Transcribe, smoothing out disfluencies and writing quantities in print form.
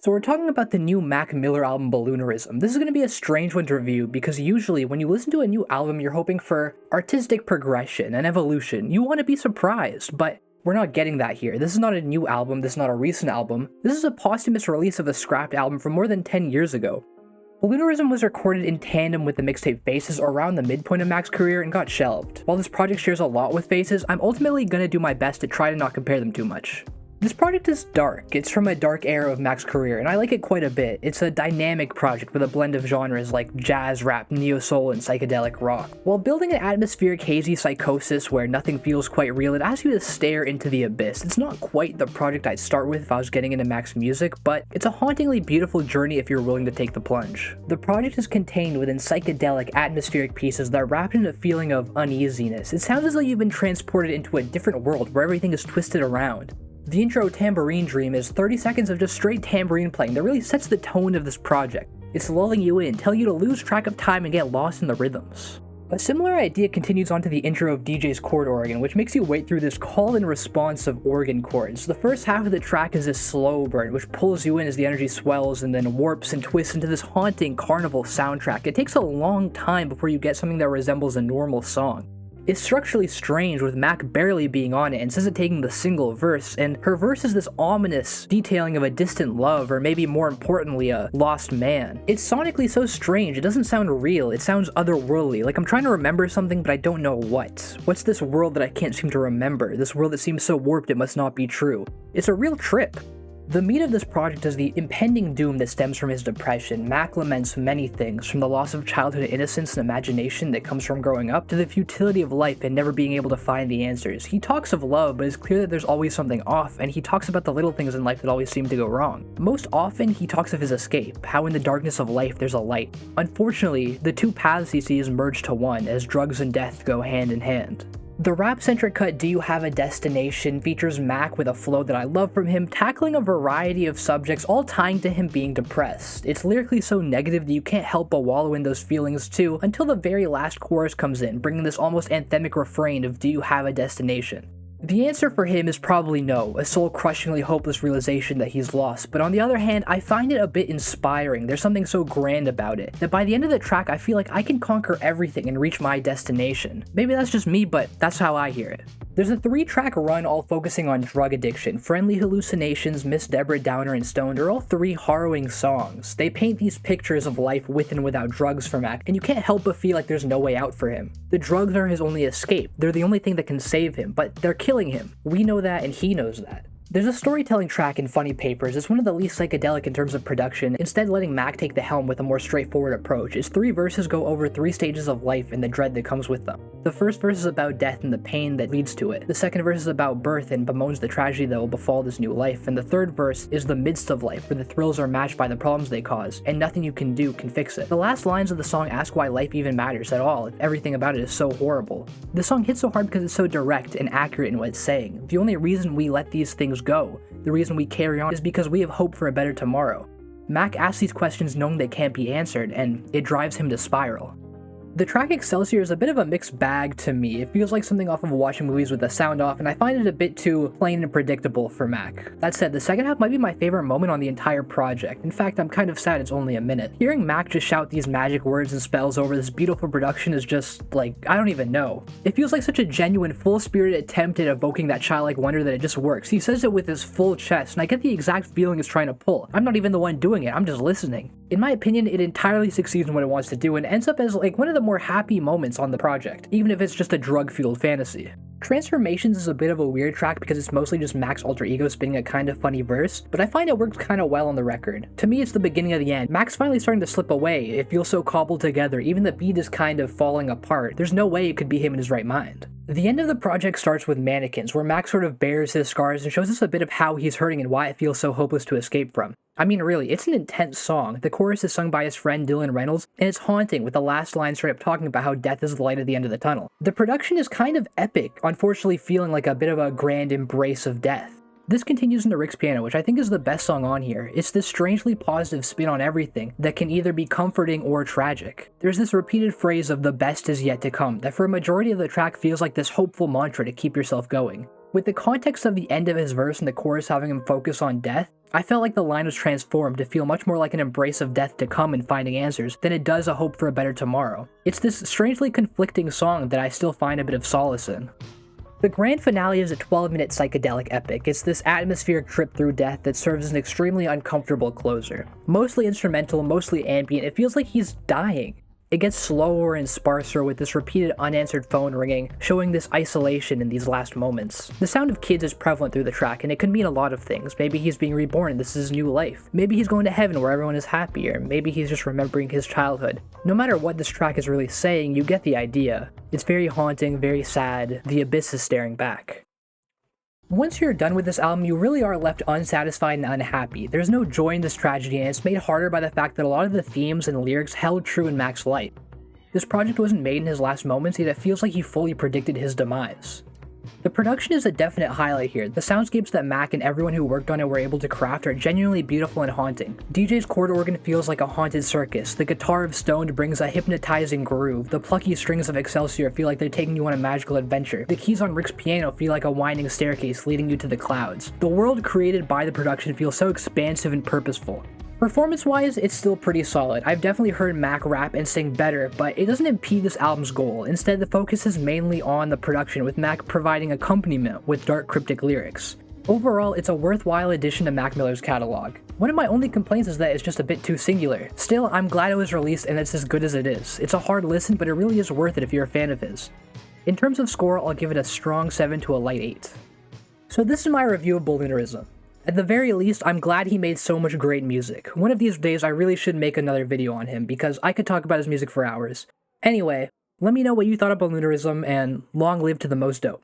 So we're talking about the new Mac Miller album Balloonerism. This is going to be a strange one to review because usually when you listen to a new album, you're hoping for artistic progression and evolution. You want to be surprised, but we're not getting that here. This is not a new album, this is not a recent album. This is a posthumous release of a scrapped album from more than 10 years ago. Balloonerism was recorded in tandem with the mixtape Faces around the midpoint of Mac's career and got shelved. While this project shares a lot with Faces, I'm ultimately going to do my best to try to not compare them too much. This project is dark. It's from a dark era of Mac's career, and I like it quite a bit. It's a dynamic project with a blend of genres like jazz, rap, neo-soul, and psychedelic rock. While building an atmospheric hazy psychosis where nothing feels quite real, it asks you to stare into the abyss. It's not quite the project I'd start with if I was getting into Mac's music, but it's a hauntingly beautiful journey if you're willing to take the plunge. The project is contained within psychedelic, atmospheric pieces that wrap in a feeling of uneasiness. It sounds as though you've been transported into a different world where everything is twisted around. The intro Tambourine Dream is 30 seconds of just straight tambourine playing that really sets the tone of this project. It's lulling you in, telling you to lose track of time and get lost in the rhythms. A similar idea continues onto the intro of DJ's Chord organ, which makes you wait through this call and response of organ chords. The first half of the track is this slow burn, which pulls you in as the energy swells and then warps and twists into this haunting carnival soundtrack. It takes a long time before you get something that resembles a normal song. It's structurally strange, with Mac barely being on it and says it taking the single verse, and her verse is this ominous detailing of a distant love, or maybe more importantly, a lost man. It's sonically so strange, it doesn't sound real, it sounds otherworldly, like I'm trying to remember something but I don't know what. What's this world that I can't seem to remember, this world that seems so warped it must not be true? It's a real trip. The meat of this project is the impending doom that stems from his depression. Mac laments many things, from the loss of childhood innocence and imagination that comes from growing up, to the futility of life and never being able to find the answers. He talks of love, but it's clear that there's always something off, and he talks about the little things in life that always seem to go wrong. Most often, he talks of his escape, how in the darkness of life there's a light. Unfortunately, the two paths he sees merge to one, as drugs and death go hand in hand. The rap-centric cut Do You Have a Destination features Mac with a flow that I love from him, tackling a variety of subjects, all tying to him being depressed. It's lyrically so negative that you can't help but wallow in those feelings too, until the very last chorus comes in, bringing this almost anthemic refrain of Do You Have a Destination? The answer for him is probably no, a soul-crushingly hopeless realization that he's lost, but on the other hand, I find it a bit inspiring. There's something so grand about it, that by the end of the track I feel like I can conquer everything and reach my destination. Maybe that's just me, but that's how I hear it. There's a 3-track run all focusing on drug addiction. Friendly Hallucinations, Miss Deborah Downer, and Stoned are all 3 harrowing songs. They paint these pictures of life with and without drugs for Mac, and you can't help but feel like there's no way out for him. The drugs are his only escape. They're the only thing that can save him, but they're killing him. We know that, and he knows that. There's a storytelling track in Funny Papers. It's one of the least psychedelic in terms of production, instead letting Mac take the helm with a more straightforward approach. Its 3 verses go over 3 stages of life and the dread that comes with them. The first verse is about death and the pain that leads to it. The second verse is about birth and bemoans the tragedy that will befall this new life. And the third verse is the midst of life, where the thrills are matched by the problems they cause, and nothing you can do can fix it. The last lines of the song ask why life even matters at all, if everything about it is so horrible. The song hits so hard because it's so direct and accurate in what it's saying. The only reason we let these things go, the reason we carry on, is because we have hope for a better tomorrow. Mac asks these questions knowing they can't be answered, and it drives him to spiral. The track Excelsior is a bit of a mixed bag to me. It feels like something off of watching movies with the sound off, and I find it a bit too plain and predictable for Mac. That said, the second half might be my favorite moment on the entire project. In fact, I'm kind of sad it's only a minute. Hearing Mac just shout these magic words and spells over this beautiful production is just, like, I don't even know. It feels like such a genuine, full-spirited attempt at evoking that childlike wonder that it just works. He says it with his full chest, and I get the exact feeling it's trying to pull. I'm not even the one doing it, I'm just listening. In my opinion, it entirely succeeds in what it wants to do and ends up as like one of the more happy moments on the project, even if it's just a drug-fueled fantasy. Transformations is a bit of a weird track because it's mostly just Mac's alter ego spinning a kind of funny verse, but I find it works kind of well on the record. To me, it's the beginning of the end. Mac's finally starting to slip away. It feels so cobbled together. Even the beat is kind of falling apart. There's no way it could be him in his right mind. The end of the project starts with Mannequins, where Mac sort of bears his scars and shows us a bit of how he's hurting and why it feels so hopeless to escape from. I mean, really, it's an intense song. The chorus is sung by his friend Dylan Reynolds, and it's haunting, with the last line straight up talking about how death is the light at the end of the tunnel. The production is kind of epic, unfortunately feeling like a bit of a grand embrace of death. This continues into Rick's Piano, which I think is the best song on here. It's this strangely positive spin on everything that can either be comforting or tragic. There's this repeated phrase of the best is yet to come that for a majority of the track feels like this hopeful mantra to keep yourself going. With the context of the end of his verse and the chorus having him focus on death, I felt like the line was transformed to feel much more like an embrace of death to come and finding answers than it does a hope for a better tomorrow. It's this strangely conflicting song that I still find a bit of solace in. The grand finale is a 12-minute psychedelic epic. It's this atmospheric trip through death that serves as an extremely uncomfortable closer. Mostly instrumental, mostly ambient, it feels like he's dying. It gets slower and sparser with this repeated unanswered phone ringing, showing this isolation in these last moments. The sound of kids is prevalent through the track, and it could mean a lot of things. Maybe he's being reborn and this is his new life. Maybe he's going to heaven where everyone is happy, or maybe he's just remembering his childhood. No matter what this track is really saying, you get the idea. It's very haunting, very sad. The abyss is staring back. Once you're done with this album, you really are left unsatisfied and unhappy. There's no joy in this tragedy, and it's made harder by the fact that a lot of the themes and lyrics held true in Mac's life. This project wasn't made in his last moments, yet it feels like he fully predicted his demise. The production is a definite highlight here. The soundscapes that Mac and everyone who worked on it were able to craft are genuinely beautiful and haunting. DJ's chord organ feels like a haunted circus, the guitar of Stoned brings a hypnotizing groove, the plucky strings of Excelsior feel like they're taking you on a magical adventure, the keys on Rick's piano feel like a winding staircase leading you to the clouds. The world created by the production feels so expansive and purposeful. Performance-wise, it's still pretty solid. I've definitely heard Mac rap and sing better, but it doesn't impede this album's goal. Instead, the focus is mainly on the production, with Mac providing accompaniment with dark, cryptic lyrics. Overall, it's a worthwhile addition to Mac Miller's catalog. One of my only complaints is that it's just a bit too singular. Still, I'm glad it was released and it's as good as it is. It's a hard listen, but it really is worth it if you're a fan of his. In terms of score, I'll give it a strong 7 to a light 8. So this is my review of Balloonerism. At the very least, I'm glad he made so much great music. One of these days, I really should make another video on him, because I could talk about his music for hours. Anyway, let me know what you thought of Balloonerism, and long live to the most dope.